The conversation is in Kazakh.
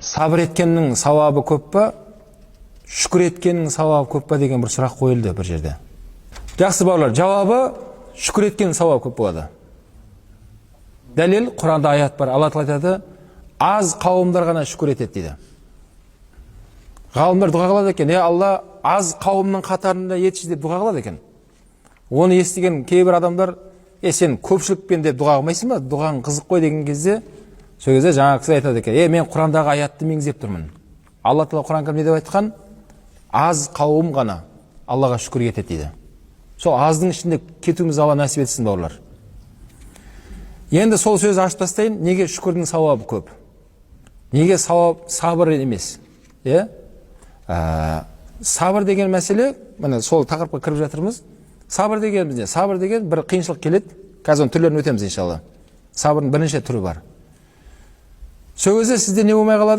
Сабыр еткеннің сауабы көп па, шүкір еткеннің сауабы көп па деген бір сұрақ қойылды бір жерде. Жақсы бауырлар, жауабы шүкір еткеннің сауабы көп болады. Дәлел, Құранда аят бар. Алла Тағала айтады, аз қауымдар ғана шүкір етеді дейді. Ғалымдар дұға қылады екен, Алла аз қауымның қатарында етші деп дұға қылады екен. Оны естіген кейбір адамдар, сен көпшілікпен деп дұға қылмайсың ба? Дұғаң қызық қой деген кезде, сол кезде жаңа кісі айтады екен, мен Құрандағы аятты меңзеп тұрмын. Алла Тағала Құран кәрімде деп айтқан, аз қауым ғана Аллаға шүкір етеді дейді. Сол аздың ішінде кетуіміз Алла нәсіп етсін бауырлар. Енді сол сөзді ашып тастайын, неге шүкірдің сауабы көп? Неге сабыр емес? Сабыр деген мәселе, міне сол тақырыпқа кіріп жатырмыз. Сабыр деген бір қиыншылық келеді. Қазір түрлерін өтеміз иншалла. Сабырдың бірнеше түрі бар. Сол кезде сізде не болмай қалады?